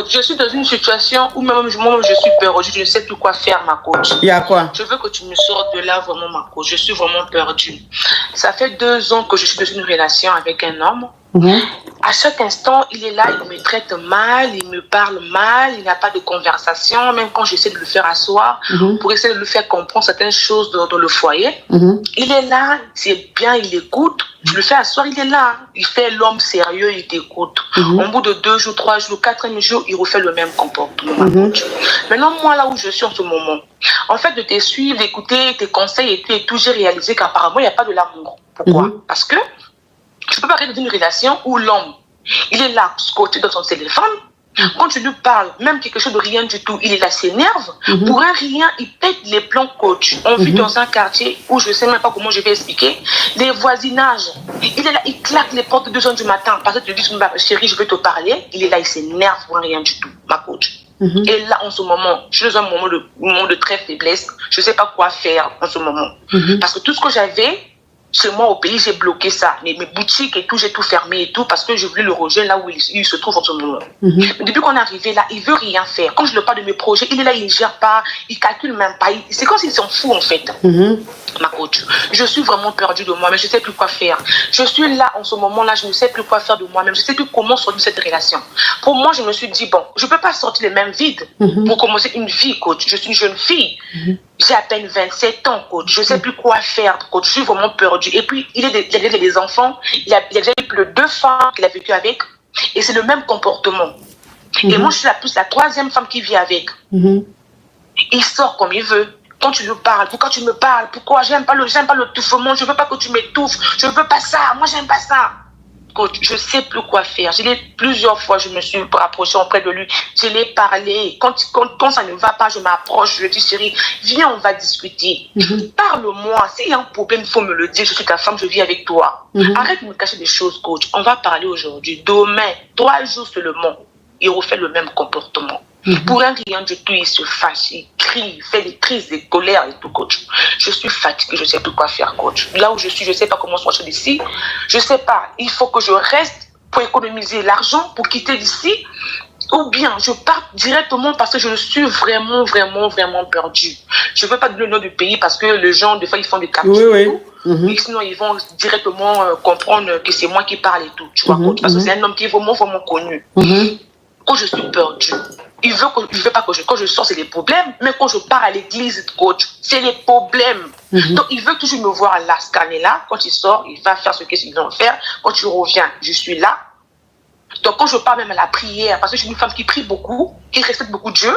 Je suis dans une situation où moi-même je suis perdue, je ne sais plus quoi faire, ma coach. Il y a quoi? Je veux que tu me sortes de là, vraiment, ma coach. Je suis vraiment perdue. Ça fait 2 ans que je suis dans une relation avec un homme. À chaque instant, il est là, il me traite mal, il me parle mal, il n'a pas de conversation, même quand j'essaie de le faire asseoir pour essayer de lui faire comprendre certaines choses dans le foyer. Il est là, c'est bien, il écoute. Je le fais asseoir, il est là. Il fait l'homme sérieux, il t'écoute. Au bout de 2 jours, 3 jours, 4e jour, il refait le même comportement. Maintenant, moi, là où je suis en ce moment, en fait, de te suivre, d'écouter tes conseils et tout, j'ai réalisé qu'apparemment, il n'y a pas de l'amour. Pourquoi? Parce que je ne peux pas rester dans une relation où l'homme, il est là, scotché dans son téléphone. Quand tu lui parles, même quelque chose de rien du tout, il est là, s'énerve. Pour un rien, il pète les plans, coach. On vit dans un quartier où je ne sais même pas comment je vais expliquer. Les voisinages, il est là, il claque les portes 2 heures du matin. Parce que tu lui dis, chérie, je veux te parler. Il est là, il s'énerve pour un rien du tout, ma coach. Et là, en ce moment, je suis dans un moment de très faiblesse. Je ne sais pas quoi faire en ce moment. Parce que tout ce que j'avais, chez moi au pays, j'ai bloqué ça. Mes boutiques et tout, j'ai tout fermé et tout parce que je voulais le rejoindre là où il se trouve en ce moment. Mais depuis qu'on est arrivé là, il veut rien faire. Quand je le parle de mes projets, il est là, il ne gère pas, il calcule même pas. C'est comme s'il s'en fout en fait. Ma coach, je suis vraiment perdue de moi, mais je ne sais plus quoi faire. Je suis là en ce moment-là, je ne sais plus quoi faire de moi-même. Je ne sais plus comment sortir de cette relation. Pour moi, je me suis dit, bon, je ne peux pas sortir les mêmes vides pour commencer une vie, coach. Je suis une jeune fille. J'ai à peine 27 ans, coach. Je ne sais plus quoi faire, coach. Je suis vraiment perdue. Et puis, il a des enfants. Il a déjà eu plus de 2 femmes qu'il a vécu avec. Et c'est le même comportement. Et moi, je suis la 3e femme qui vit avec. Il sort comme il veut. Quand tu lui parles, pourquoi tu me parles? Pourquoi? J'aime pas le touffement. Je veux pas que tu m'étouffes. Je veux pas ça. Moi, j'aime pas ça. Coach, je sais plus quoi faire. Plusieurs fois, je me suis rapprochée auprès de lui. Je l'ai parlé. Quand ça ne va pas, je m'approche. Je lui dis, chérie, viens, on va discuter. Parle-moi. S'il y a un problème, il faut me le dire. Je suis ta femme, je vis avec toi. Arrête de me cacher des choses, coach. On va parler aujourd'hui. Demain, 3 jours seulement, il refait le même comportement. Pour un rien du tout, il se fâche, il crie, il fait des crises de colère et tout, coach. Je suis fatiguée, je ne sais plus quoi faire, coach. Là où je suis, je ne sais pas comment sortir d'ici. Je ne sais pas, il faut que je reste pour économiser l'argent, pour quitter d'ici. Ou bien, je pars directement parce que je suis vraiment, vraiment, vraiment perdue. Je ne veux pas donner le nom du pays parce que les gens, des fois, ils font des captures et tout. Et sinon, ils vont directement comprendre que c'est moi qui parle et tout. Tu vois, coach, parce que c'est un homme qui est vraiment, vraiment connu. Quand je suis perdue, il veut pas que quand je sors, c'est des problèmes. Mais quand je pars à l'église, coach, c'est les problèmes. Donc, il veut toujours me voir là, scanner là. Quand il sort, il va faire ce qu'il doit faire. Quand tu reviens, je suis là. Donc, quand je pars même à la prière, parce que je suis une femme qui prie beaucoup, qui respecte beaucoup Dieu,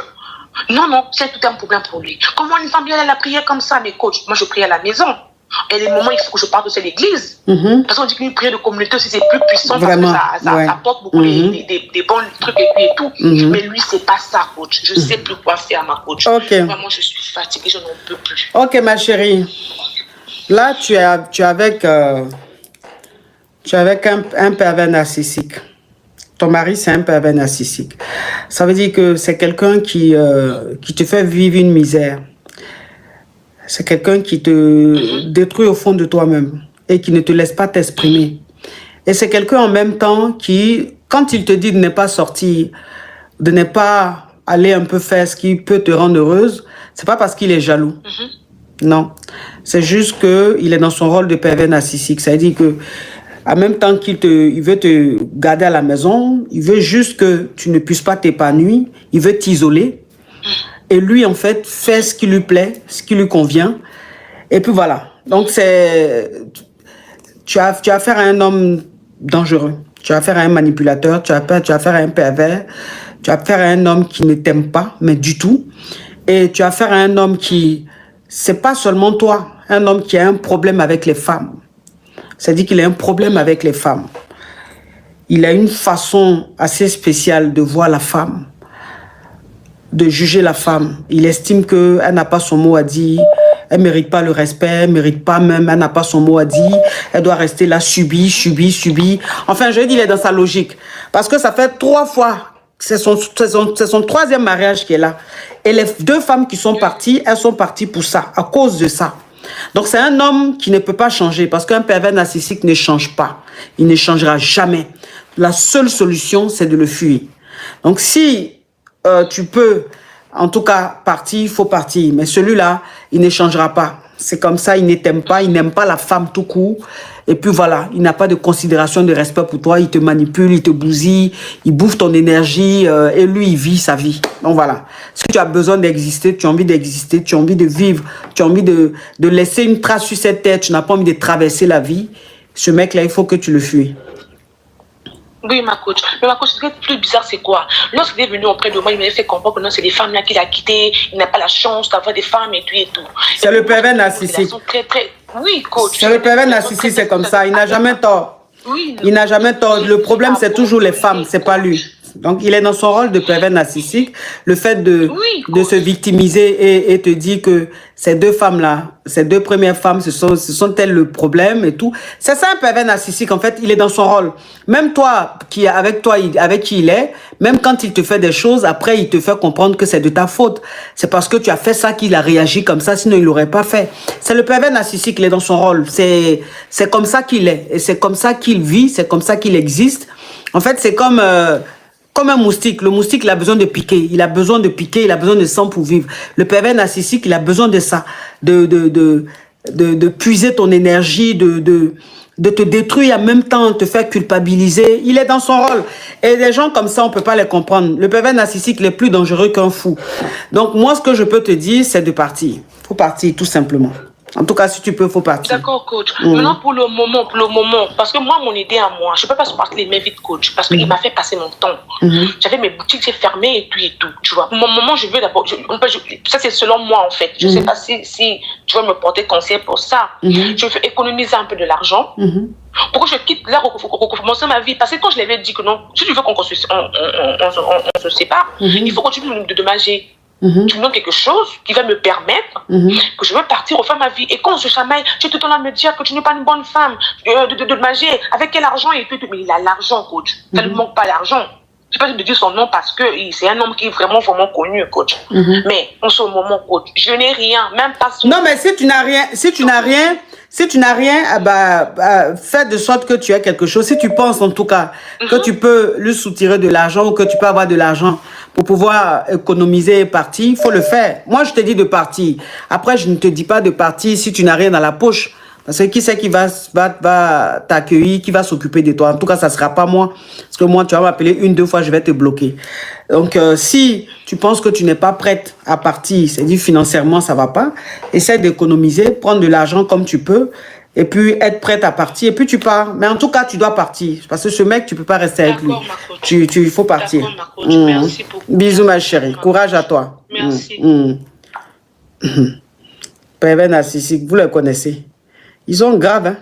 non, c'est tout un problème pour lui. Comment une femme vient à la prière comme ça? Mais coach, moi, je prie à la maison. Et les moments, il faut que je parte de l'église. Parce qu'on dit qu'une prière de communauté aussi, c'est plus puissant. Vraiment, parce que ça apporte beaucoup des bons trucs et tout. Mais lui, c'est pas ça, coach. Je ne sais plus quoi faire, ma coach. Vraiment, je suis fatiguée, je n'en peux plus. Ok, ma chérie. Là, tu es avec un pervers narcissique. Ton mari, c'est un pervers narcissique. Ça veut dire que c'est quelqu'un qui te fait vivre une misère. C'est quelqu'un qui te détruit au fond de toi-même et qui ne te laisse pas t'exprimer. Et c'est quelqu'un en même temps qui, quand il te dit de ne pas sortir, de ne pas aller un peu faire ce qui peut te rendre heureuse, c'est pas parce qu'il est jaloux. Non. C'est juste qu'il est dans son rôle de pervers narcissique. Ça veut dire que, en même temps il veut te garder à la maison, il veut juste que tu ne puisses pas t'épanouir, il veut t'isoler. Et lui, en fait, fait ce qui lui plaît, ce qui lui convient. Et puis voilà. Donc, tu as affaire à un homme dangereux. Tu as affaire à un manipulateur, tu as affaire à un pervers. Tu as affaire à un homme qui ne t'aime pas, mais du tout. Et tu as affaire à un homme qui, c'est pas seulement toi, un homme qui a un problème avec les femmes. C'est-à-dire qu'il a un problème avec les femmes. Il a une façon assez spéciale de voir la femme, de juger la femme. Il estime qu'elle n'a pas son mot à dire, elle ne mérite pas le respect, elle ne mérite pas même, elle n'a pas son mot à dire, elle doit rester là, subie. Enfin, je dis, il est dans sa logique. Parce que ça fait 3 fois, c'est son 3e mariage qui est là. Et les 2 femmes qui sont parties, elles sont parties pour ça, à cause de ça. Donc c'est un homme qui ne peut pas changer, parce qu'un pervers narcissique ne change pas. Il ne changera jamais. La seule solution, c'est de le fuir. Donc, si tu peux, en tout cas, partir, il faut partir. Mais celui-là, il ne changera pas. C'est comme ça, il ne t'aime pas, il n'aime pas la femme tout court. Et puis voilà, il n'a pas de considération, de respect pour toi. Il te manipule, il te bousille, il bouffe ton énergie et lui, il vit sa vie. Donc voilà, si tu as besoin d'exister, tu as envie d'exister, tu as envie de vivre, tu as envie de laisser une trace sur cette terre, tu n'as pas envie de traverser la vie, ce mec-là, il faut que tu le fuis. Oui, ma coach. Mais ma coach, ce qui est plus bizarre, c'est quoi? Lorsqu'il est venu auprès de moi, il m'a fait comprendre que non, c'est des femmes-là qu'il a quittées. Il n'a pas la chance d'avoir des femmes et tout et tout. C'est le pervers narcissique. Oui, coach. C'est le pervers narcissique, c'est comme ça. Il n'a jamais tort. Oui, il n'a jamais tort. Le problème, c'est toujours les femmes, c'est pas lui. Donc, il est dans son rôle de pervers narcissique. Le fait de se victimiser et te dire que ces deux femmes-là, ces deux premières femmes, ce sont elles le problème et tout. C'est ça un pervers narcissique. En fait, il est dans son rôle. Même toi, avec qui il est, même quand il te fait des choses, après, il te fait comprendre que c'est de ta faute. C'est parce que tu as fait ça qu'il a réagi comme ça, sinon il l'aurait pas fait. C'est le pervers narcissique, il est dans son rôle. C'est comme ça qu'il est. Et c'est comme ça qu'il vit, c'est comme ça qu'il existe. En fait, c'est comme un moustique. Le moustique, il a besoin de piquer. Il a besoin de piquer, il a besoin de sang pour vivre. Le pervers narcissique, il a besoin de ça. De puiser ton énergie, de te détruire en même temps, te faire culpabiliser. Il est dans son rôle. Et des gens comme ça, on ne peut pas les comprendre. Le pervers narcissique, il est plus dangereux qu'un fou. Donc, moi, ce que je peux te dire, c'est de partir. Il faut partir, tout simplement. En tout cas, si tu peux, il faut partir. D'accord, coach. Maintenant, pour le moment, parce que moi, mon idée à moi, je ne peux pas se partir les mains vides, coach, parce qu'il m'a fait passer mon temps. J'avais mes boutiques, j'ai fermé et tout, tu vois. Pour mon moment, je veux d'abord, ça c'est selon moi, en fait. Je ne sais pas si tu vas me porter conseil pour ça. Je veux économiser un peu de l'argent. Pourquoi je quitte là, recommencer ma vie? Parce que quand je l'avais dit que non, si tu veux qu'on se sépare, il faut continuer de me dédommager. Tu me donnes quelque chose qui va me permettre que je veux partir, refaire ma vie. Et quand on se chamaille, tu es tout le temps à me dire que tu n'es pas une bonne femme, de manger, avec quel argent et tout. Mais il a l'argent, coach. Ça ne manque pas l'argent. Je ne sais pas de dire son nom parce que c'est un homme qui est vraiment connu, coach. Mais en ce moment, coach, je n'ai rien, même pas son... Non, mais si tu n'as rien, fais de sorte que tu aies quelque chose. Si tu penses en tout cas que tu peux lui soutirer de l'argent ou que tu peux avoir de l'argent pour pouvoir économiser et partir, il faut le faire. Moi, je te dis de partir. Après, je ne te dis pas de partir si tu n'as rien dans la poche. Parce que qui c'est qui va t'accueillir, qui va s'occuper de toi? En tout cas, ça ne sera pas moi. Parce que moi, tu vas m'appeler 1-2 fois, je vais te bloquer. Donc, si tu penses que tu n'es pas prête à partir, c'est-à-dire financièrement, ça ne va pas, essaie d'économiser, prendre de l'argent comme tu peux, et puis être prête à partir, et puis tu pars. Mais en tout cas, tu dois partir. Parce que ce mec, tu ne peux pas rester avec lui. Il faut partir. Merci beaucoup. Bisous, ma chérie. Courage à toi. Merci. Pervers narcissique, vous le connaissez. Ils sont graves, hein.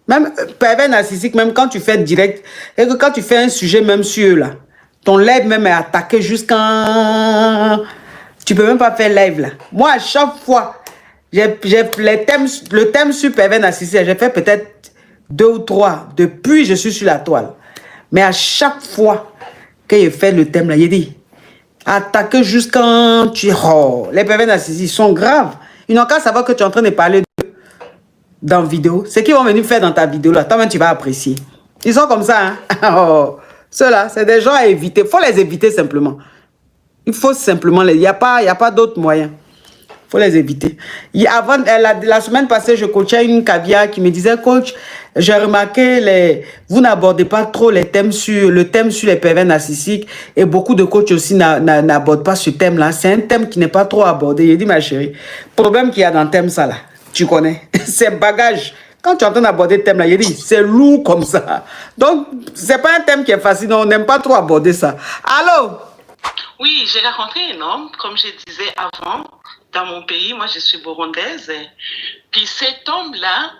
Même pervers narcissique, même quand tu fais direct, et que quand tu fais un sujet même sur eux, là, ton live même est attaqué jusqu'à... Tu peux même pas faire live, là. Moi, à chaque fois, le thème sur pervers narcissique, j'ai fait peut-être 2 ou 3 depuis je suis sur la toile. Mais à chaque fois que je fais le thème, là, il dit, attaqué jusqu'à... Oh, les pervers narcissiques, ils sont graves. Ils n'ont qu'à savoir que tu es en train de parler dans vidéo, ce qu'ils vont venir faire dans ta vidéo là, toi-même tu vas apprécier. Ils sont comme ça, hein? Oh, ceux-là, c'est des gens à éviter. Il faut les éviter simplement. Il faut simplement les... Il n'y a pas d'autre moyen. Il faut les éviter. Avant, la semaine passée, je coachais une caviar qui me disait, coach, j'ai remarqué, vous n'abordez pas trop le thème sur les pervers narcissiques et beaucoup de coachs aussi n'abordent pas ce thème-là. C'est un thème qui n'est pas trop abordé. J'ai dit, ma chérie, problème qu'il y a dans le thème, ça là. Tu connais, c'est bagage. Quand tu es en train d'aborder le thème là, il dit, c'est lourd comme ça. Donc, c'est pas un thème qui est facile, on n'aime pas trop aborder ça. Allô? Oui, j'ai rencontré un homme, comme je disais avant, dans mon pays, moi je suis burundaise. Puis cet homme-là,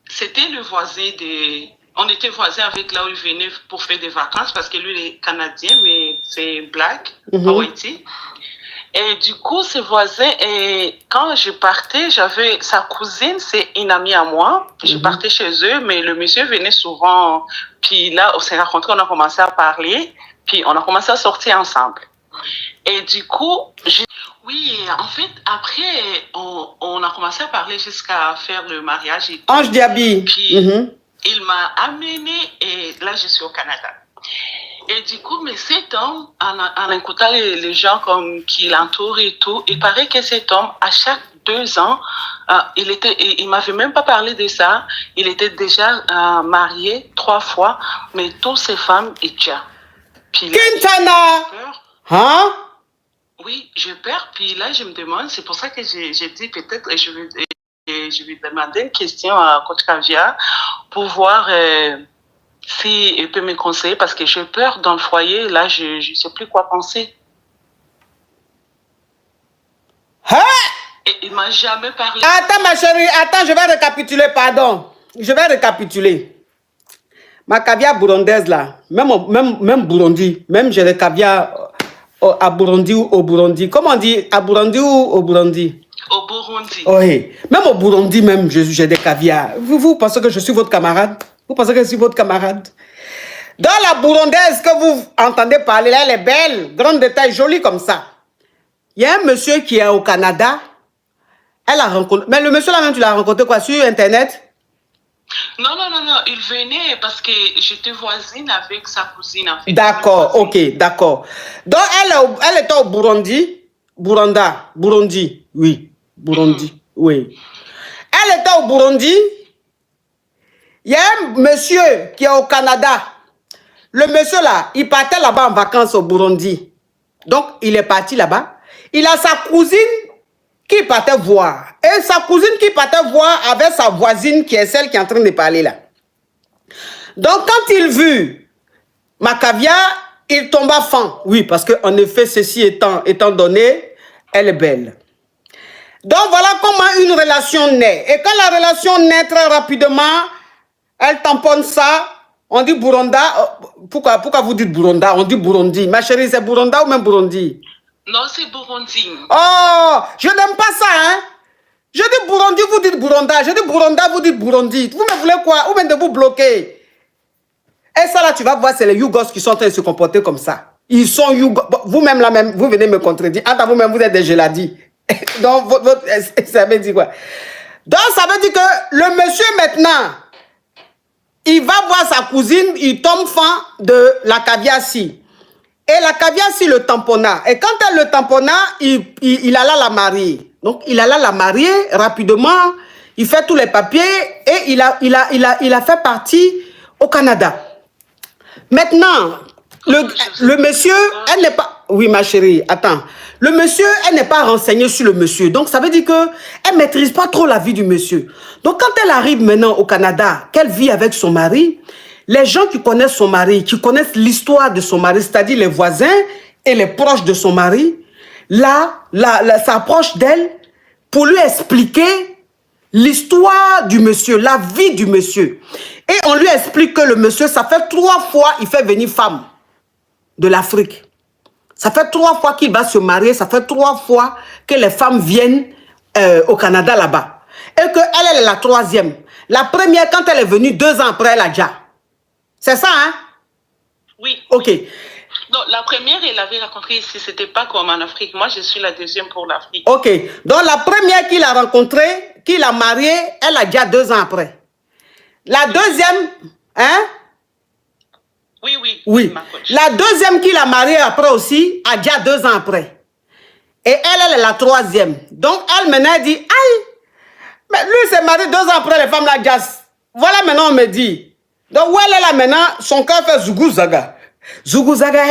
c'était le voisin de... On était voisins avec là où il venait pour faire des vacances, parce que lui il est canadien, mais c'est black, Hawaii. Et du coup, ce voisin, quand je partais, j'avais sa cousine, c'est une amie à moi. Je partais chez eux, mais le monsieur venait souvent. Puis là, on s'est rencontrés, on a commencé à parler, puis on a commencé à sortir ensemble. Et du coup, oui, en fait, après, on a commencé à parler jusqu'à faire le mariage et tout. Ange Diaby. Puis il m'a amené, et là, je suis au Canada. Et du coup, mais cet homme, en écoutant les gens comme qui l'entourent et tout, il paraît que cet homme, à chaque 2 ans, il m'avait même pas parlé de ça. Il était déjà marié 3 fois, mais toutes ces femmes étaient. Quintana! Hein? Oui, j'ai peur. Puis là, je me demande, c'est pour ça que j'ai dit peut-être, je vais demander une question à Coach Kavia pour voir si il peut me conseiller, parce que j'ai peur dans le foyer. Là, je ne sais plus quoi penser. Hein? Et il ne m'a jamais parlé. Attends, ma chérie, attends, je vais récapituler, pardon. Je vais récapituler. Ma caviar burundaise, là, même Burundi, même j'ai le caviar à Burundi ou au Burundi. Comment on dit? À Burundi ou au Burundi? Au Burundi. Oui, même au Burundi, même, j'ai des caviars. Vous pensez que je suis votre camarade? Vous pensez que je suis votre camarade? Dans la burundaise que vous entendez parler, là, elle est belle, grande de taille, jolie comme ça. Il y a un monsieur qui est au Canada. Elle a rencontré... Mais le monsieur là même, tu l'as rencontré quoi? Sur Internet? Non, il venait parce que j'étais voisine avec sa cousine. En fait. D'accord, ok, d'accord. Donc, elle était au Burundi. Burundi, oui. Burundi, oui. Elle était au Burundi. Il y a un monsieur qui est au Canada. Le monsieur là, il partait là-bas en vacances au Burundi. Donc, il est parti là-bas. Il a sa cousine qui partait voir. Et sa cousine qui partait voir avec sa voisine qui est celle qui est en train de parler là. Donc, quand il vit Macavia, il tomba fan. Oui, parce qu'en effet, ceci étant donné, elle est belle. Donc, voilà comment une relation naît. Et quand la relation naît très rapidement, elle tamponne ça. On dit Burunda. Pourquoi vous dites Burunda? On dit Burundi. Ma chérie, c'est Burunda ou même Burundi? Non, c'est Burundi. Oh, je n'aime pas ça, hein. Je dis Burundi, vous dites Burunda. Je dis Burunda, vous dites Burundi. Vous me voulez quoi? Ou même de vous bloquer? Et ça là, tu vas voir, c'est les Yougos qui sont en train de se comporter comme ça. Ils sont Yougos. Vous-même là même, vous venez me contredire. Entre vous-même, vous êtes des geladis. Donc, ça veut dire quoi? Donc, ça veut dire que le monsieur maintenant, il va voir sa cousine, il tombe fan de la caviar-ci. Et la caviar-ci le tamponna. Et quand elle le tamponna, il alla la marier. Donc, il alla la marier rapidement. Il fait tous les papiers et il a fait partie au Canada. Maintenant, le monsieur, elle n'est pas... Oui, ma chérie, attends. Le monsieur, elle n'est pas renseignée sur le monsieur. Donc, ça veut dire qu'elle ne maîtrise pas trop la vie du monsieur. Donc, quand elle arrive maintenant au Canada, qu'elle vit avec son mari, les gens qui connaissent son mari, qui connaissent l'histoire de son mari, c'est-à-dire les voisins et les proches de son mari, là, s'approchent d'elle pour lui expliquer l'histoire du monsieur, la vie du monsieur. Et on lui explique que le monsieur, ça fait 3 fois il fait venir femme de l'Afrique. Ça fait 3 fois qu'il va se marier, ça fait 3 fois que les femmes viennent au Canada là-bas. Et qu'elle, elle est la 3e. La première, quand elle est venue, 2 ans après, elle a déjà. C'est ça, hein? Oui. Ok. Non, la première, elle avait rencontré ici, c'était pas comme en Afrique. Moi, je suis la 2e pour l'Afrique. Ok. Donc, la première qu'il a rencontrée, qu'il a mariée, elle a déjà 2 ans après. La deuxième, hein? Oui. Oui. La deuxième qu'il a mariée après aussi, a déjà 2 ans après. Et elle est la 3e. Donc, elle maintenant dit, aïe, mais lui s'est marié 2 ans après, les femmes la jassent. Voilà maintenant, on me dit. Donc, où elle est là maintenant, son cœur fait Zougou Zaga. Zougou Zaga,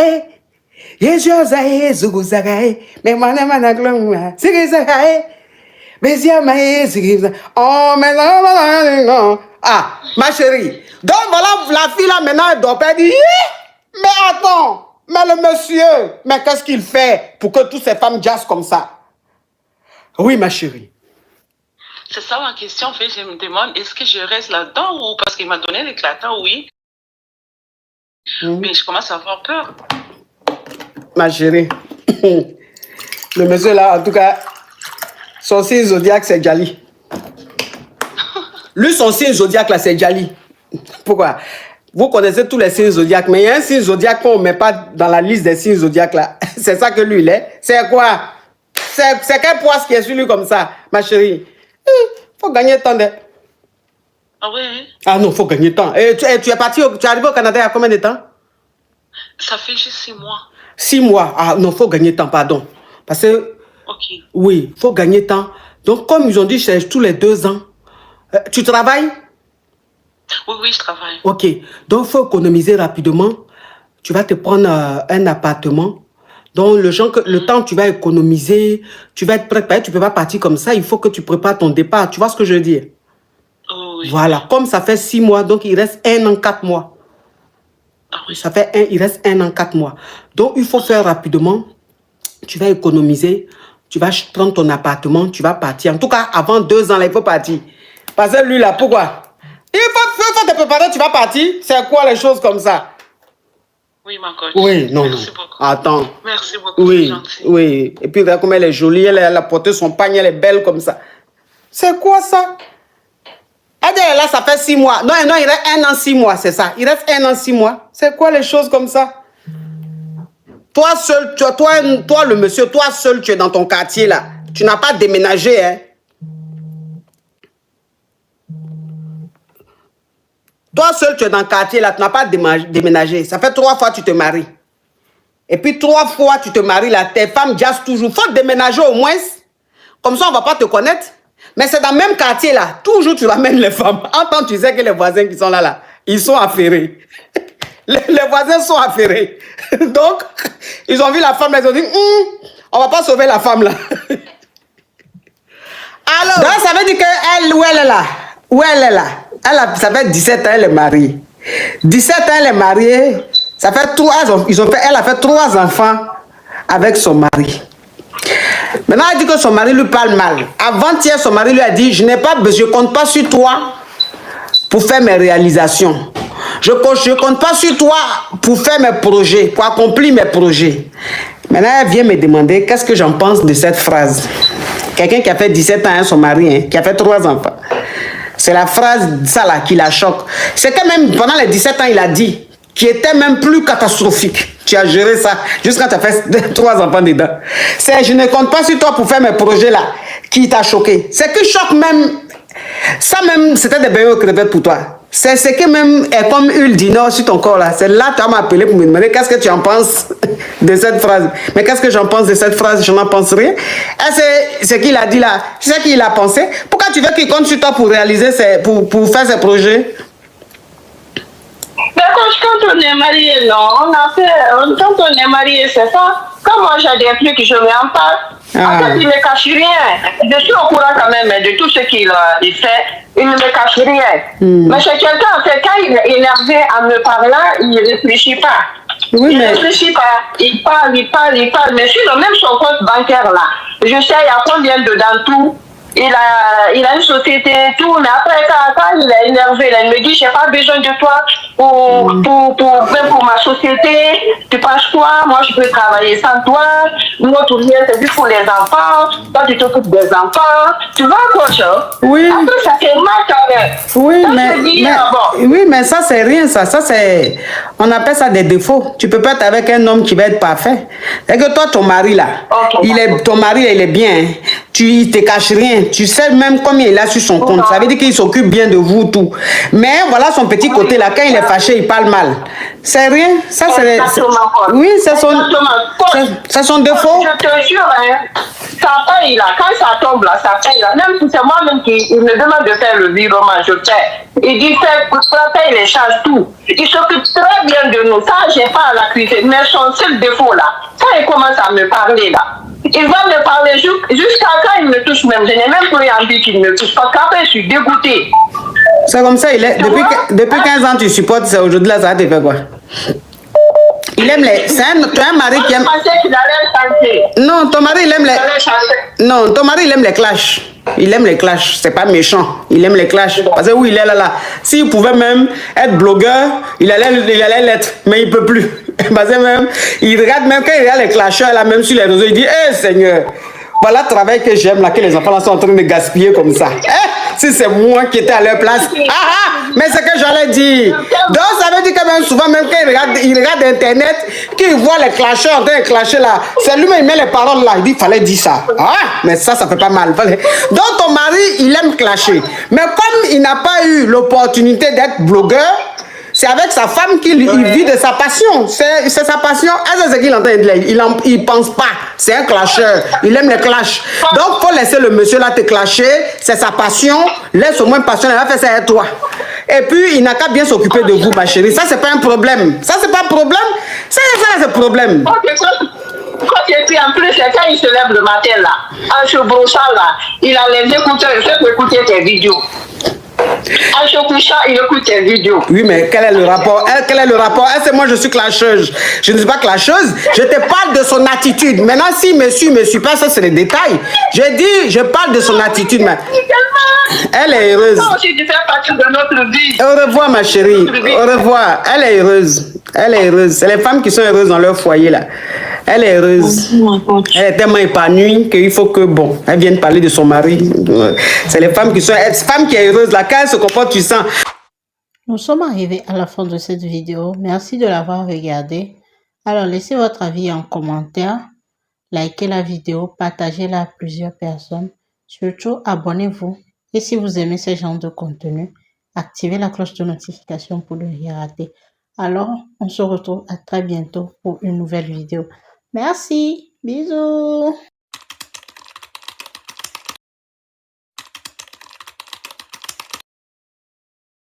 Zougou Zaga, mais oh, mais ah, ma chérie. Donc voilà, la fille là maintenant, elle dort pas, elle dit, mais attends, mais le monsieur, mais qu'est-ce qu'il fait pour que toutes ces femmes jassent comme ça? Oui, ma chérie. C'est ça ma question, en fait, je me demande, est-ce que je reste là-dedans ou parce qu'il m'a donné l'éclatant, oui. Mais je commence à avoir peur. Ma chérie, le monsieur là, en tout cas, son signe zodiaque, c'est Djali. Lui, son signe zodiaque, là, c'est Djali. Pourquoi? Vous connaissez tous les signes zodiaques, mais il y a un signe zodiaque qu'on ne met pas dans la liste des signes zodiaques, là. C'est ça que lui, il est. C'est quoi? C'est quel poisson qui est sur lui comme ça, ma chérie? Il faut gagner temps. Ah oui? Ah non, il faut gagner temps. Et tu es parti, tu es arrivé au Canada il y a combien de temps? Ça fait juste 6 mois. 6 mois. Ah non, il faut gagner temps, pardon. Parce que, oui, il faut gagner temps. Donc, comme ils ont dit, c'est tous les 2 ans. Tu travailles? Oui, je travaille. Ok. Donc, il faut économiser rapidement. Tu vas te prendre un appartement. Donc, le temps que tu vas économiser, tu vas être prêt. Tu ne peux pas partir comme ça. Il faut que tu prépares ton départ. Tu vois ce que je veux dire? Oui. Voilà. Comme ça fait 6 mois, donc il reste 1 an, 4 mois. Oui. Il reste 1 an, 4 mois. Donc, il faut faire rapidement. Tu vas économiser. Tu vas prendre ton appartement. Tu vas partir. En tout cas, avant 2 ans, là, il faut partir. Parce que lui, là, pourquoi? Il faut te préparer, tu vas partir. C'est quoi les choses comme ça? Oui, ma coach. Oui, non, Merci non. beaucoup. Attends. Merci beaucoup. Oui, gentil. oui. Et puis, regarde comme elle est jolie. Elle a porté son pagne, elle est belle comme ça. C'est quoi ça? Elle dit, là, ça fait 6 mois. Non, il reste 1 an, 6 mois, c'est ça. Il reste 1 an, 6 mois. C'est quoi les choses comme ça? Toi seul, toi le monsieur, toi seul, tu es dans ton quartier là. Tu n'as pas déménagé, hein? Toi seul, tu es dans le quartier là, tu n'as pas déménagé. Ça fait 3 fois que tu te maries. Et puis 3 fois tu te maries là, tes femmes jassent toujours. Faut déménager au moins. Comme ça, on ne va pas te connaître. Mais c'est dans le même quartier là. Toujours, tu ramènes les femmes. En temps, tu sais que les voisins qui sont là, ils sont affairés. Les voisins sont affairés. Donc, ils ont vu la femme, ils ont dit, on ne va pas sauver la femme là. Alors, donc, ça veut dire qu'elle, où elle est là? Où elle est là? Ça fait 17 ans, elle est mariée. 17 ans, elle est mariée. Ça fait 3 ans. Elle a fait 3 enfants avec son mari. Maintenant, elle dit que son mari lui parle mal. Avant-hier, son mari lui a dit, je ne compte pas sur toi pour faire mes réalisations. Je ne compte pas sur toi pour faire mes projets, pour accomplir mes projets. Maintenant, elle vient me demander qu'est-ce que j'en pense de cette phrase. Quelqu'un qui a fait 17 ans, son mari, hein, qui a fait 3 enfants. C'est la phrase, ça là, qui la choque. C'est quand même, pendant les 17 ans, il a dit, qui était même plus catastrophique. Tu as géré ça, jusqu'à tu as fait 3 enfants dedans. C'est, je ne compte pas sur toi pour faire mes projets là, qui t'a choqué. C'est que choque même, ça même, c'était des bébés aux crevettes pour toi. C'est ce qui même est comme huile d'inor sur ton corps là. C'est là que tu as m'appelé pour me demander qu'est-ce que tu en penses de cette phrase. Mais qu'est-ce que j'en pense de cette phrase? Je n'en pense rien. Et c'est qu'il a dit là. Tu sais qu'il a pensé. Pourquoi tu veux qu'il compte sur toi pour réaliser pour faire ses projets? Mais quand on est marié, non, quand on est marié, c'est ça. Quand moi j'ai des trucs, je lui en parle. En fait, il ne me cache rien. Je suis au courant quand même de tout ce qu'il fait. Il ne me cache rien. Mais c'est quelqu'un, en fait, quand il est énervé en me parlant, il ne réfléchit pas. Oui, il ne réfléchit pas. Il parle. Mais sur le même son compte bancaire là, je sais il y a combien dedans tout. Il a une société et tout, mais après, quand il est énervé, il me dit, j'ai pas besoin de toi même pour ma société. Tu penses quoi? Moi, je peux travailler sans toi. Notre lien, c'est juste pour les enfants. Toi, tu t'occupes des enfants. Tu vois, coach? Oui. Après, ça fait mal quand même. Oui, oui, mais ça, c'est rien, ça. Ça, c'est... On appelle ça des défauts. Tu peux pas être avec un homme qui va être parfait. C'est que toi, ton mari, là, ton mari, il est bien. Hein. Il te cache rien. Tu sais même combien il a sur son compte. Ça veut dire qu'il s'occupe bien de vous, tout. Mais voilà son petit côté, là, quand il est fâché, il parle mal. C'est rien. Ça, c'est... Oui, c'est son défaut. Je te jure, hein, ça paye, là. Quand ça tombe, là, ça paye, là. Même si c'est moi-même qui me demande de faire le virement, je fais. Il dit, paye les charges, tout. Il s'occupe très bien de nous. Ça, j'ai pas à l'accuser. Mais son seul défaut, là, quand il commence à me parler, là, il va me parler jusqu'à quand il me touche même. Je n'ai même plus envie qu'il me touche. Parce qu'après, je suis dégoûtée. C'est comme ça, il est. Depuis 15 ans, tu supportes ça. Aujourd'hui, là, ça te fait quoi? Il aime les... Tu as un mari qui aime... Non, ton mari, il aime les... Non, ton mari, il aime les clashs. Il aime les clashs. C'est pas méchant. Il aime les clashs. Parce que oui, il est là. S'il pouvait même être blogueur, il allait l'être. Mais il peut plus. Parce que même, il regarde même quand il regarde les clasheurs, là, même sur les réseaux, il dit, hé, Seigneur, voilà le travail que j'aime, là, que les enfants là, sont en train de gaspiller comme ça. Si c'est moi qui étais à leur place. Mais c'est que j'allais dire. Donc, ça veut dire que même souvent, même quand il regarde Internet, qu'il voit les clasheurs en train de clasher là, c'est lui-même, il met les paroles là, il dit, il fallait dire ça. Mais ça fait pas mal. Donc, ton mari, il aime clasher. Mais comme il n'a pas eu l'opportunité d'être blogueur, C'est avec sa femme qu'il vit de sa passion. C'est sa passion. C'est ce qu'il entend de dire. Il pense pas. C'est un clasheur. Il aime les clashs. Donc, faut laisser le monsieur là te clasher. C'est sa passion. Laisse au moins passion. Elle va faire ça avec toi. Et puis, il n'a qu'à bien s'occuper de vous, ma chérie. Ça, c'est pas un problème. Ça, c'est pas un problème. Ça, c'est un problème. Quand et puis en plus, quand il se lève le matin là, en se brossant là, il a les écouteurs, il fait écouter tes vidéos. En se couchant, il écoute tes vidéos. Oui, mais quel est le rapport? Quel est le rapport? C'est moi, je suis clasheuse. Je ne suis pas clasheuse. Je te parle de son attitude. Maintenant, s'il me suit pas, ça, c'est les détails. Je dis, je parle de son attitude. Mais elle est heureuse. Toi aussi, tu fais partie de notre vie. Au revoir, ma chérie. Au revoir. Elle est heureuse. Elle est heureuse. C'est les femmes qui sont heureuses dans leur foyer, là. Elle est heureuse. Elle est tellement épanouie qu'il faut que, bon, elle vienne parler de son mari. C'est les femmes qui sont... Cette femme qui est heureuse, là, quand elle se comporte, tu sens. Nous sommes arrivés à la fin de cette vidéo. Merci de l'avoir regardée. Alors, laissez votre avis en commentaire. Likez la vidéo, partagez-la à plusieurs personnes. Surtout, abonnez-vous. Et si vous aimez ce genre de contenu, activez la cloche de notification pour ne rien rater. Alors, on se retrouve à très bientôt pour une nouvelle vidéo. Merci. Bisous.